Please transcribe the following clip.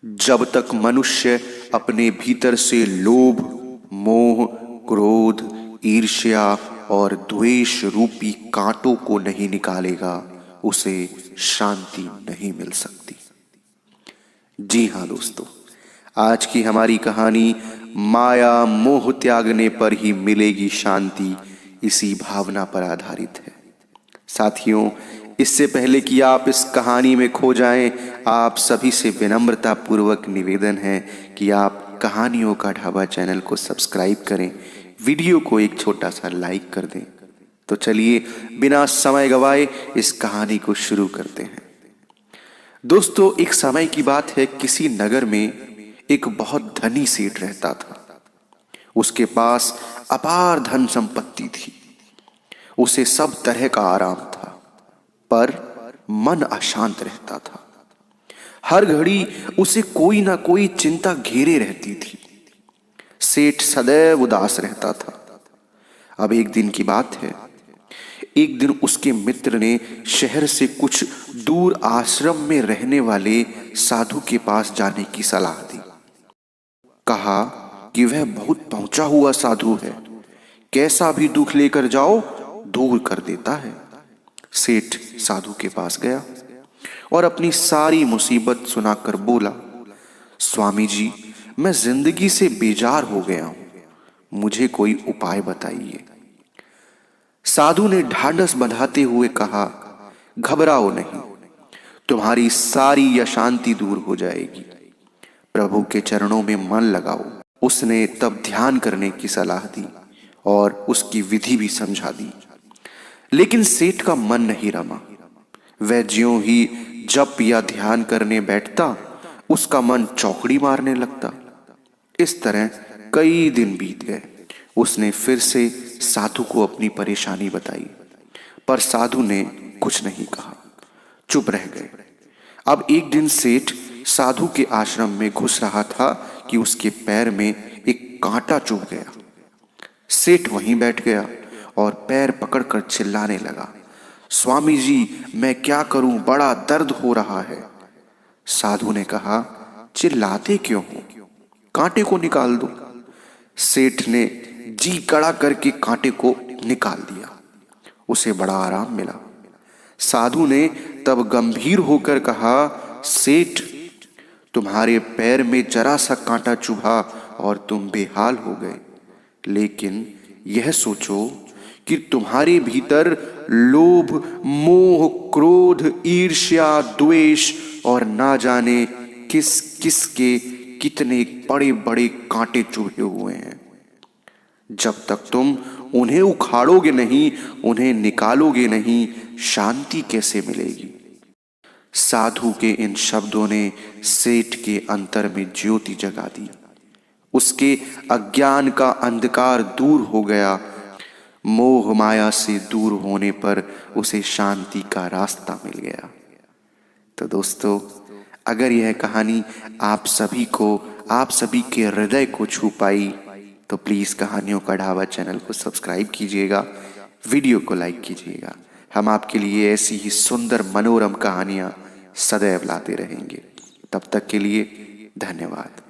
जब तक मनुष्य अपने भीतर से लोभ, मोह, क्रोध, ईर्ष्या और द्वेष रूपी कांटों को नहीं निकालेगा, उसे शांति नहीं मिल सकती। जी हाँ दोस्तों, आज की हमारी कहानी माया मोह त्यागने पर ही मिलेगी शांति, इसी भावना पर आधारित है। साथियों, इससे पहले कि आप इस कहानी में खो जाएं, आप सभी से विनम्रता पूर्वक निवेदन है कि आप कहानियों का ढाबा चैनल को सब्सक्राइब करें, वीडियो को एक छोटा सा लाइक कर दें। तो चलिए बिना समय गवाए इस कहानी को शुरू करते हैं। दोस्तों, एक समय की बात है, किसी नगर में एक बहुत धनी सेठ रहता था। उसके पास अपार धन संपत्ति थी, उसे सब तरह का आराम था, पर मन अशांत रहता था। हर घड़ी उसे कोई ना कोई चिंता घेरे रहती थी। सेठ सदैव उदास रहता था। अब एक दिन की बात है, एक दिन उसके मित्र ने शहर से कुछ दूर आश्रम में रहने वाले साधु के पास जाने की सलाह दी। कहा कि वह बहुत पहुंचा हुआ साधु है, कैसा भी दुख लेकर जाओ दूर कर देता है। सेठ साधु के पास गया और अपनी सारी मुसीबत सुनाकर बोला, स्वामी जी, मैं जिंदगी से बेजार हो गया हूं, मुझे कोई उपाय बताइए। साधु ने ढांढस बंधाते हुए कहा, घबराओ नहीं, तुम्हारी सारी अशांति दूर हो जाएगी, प्रभु के चरणों में मन लगाओ। उसने तब ध्यान करने की सलाह दी और उसकी विधि भी समझा दी। लेकिन सेठ का मन नहीं रमा। वह ज्यों ही जप या ध्यान करने बैठता, उसका मन चौकड़ी मारने लगता। इस तरह कई दिन बीत गए। उसने फिर से साधु को अपनी परेशानी बताई, पर साधु ने कुछ नहीं कहा, चुप रह गए। अब एक दिन सेठ साधु के आश्रम में घुस रहा था कि उसके पैर में एक कांटा चुभ गया। सेठ वहीं बैठ गया और पैर पकड़कर चिल्लाने लगा, स्वामी जी, मैं क्या करूं, बड़ा दर्द हो रहा है। साधु ने कहा, चिल्लाते क्यों हो, कांटे को निकाल दो। सेठ ने जी कड़ा करके कांटे को निकाल दिया। उसे बड़ा आराम मिला। साधु ने तब गंभीर होकर कहा, सेठ, तुम्हारे पैर में जरा सा कांटा चुभा और तुम बेहाल हो गए, लेकिन यह सोचो कि तुम्हारे भीतर लोभ, मोह, क्रोध, ईर्ष्या, द्वेष और ना जाने किस किस के कितने बड़े बड़े कांटे चुभे हुए हैं। जब तक तुम उन्हें उखाड़ोगे नहीं, उन्हें निकालोगे नहीं, शांति कैसे मिलेगी। साधु के इन शब्दों ने सेठ के अंतर में ज्योति जगा दी। उसके अज्ञान का अंधकार दूर हो गया। मोह माया से दूर होने पर उसे शांति का रास्ता मिल गया। तो दोस्तों, अगर यह कहानी आप सभी के हृदय को छू पाई, तो प्लीज कहानियों का ढाबा चैनल को सब्सक्राइब कीजिएगा, वीडियो को लाइक कीजिएगा। हम आपके लिए ऐसी ही सुंदर मनोरम कहानियां सदैव लाते रहेंगे। तब तक के लिए धन्यवाद।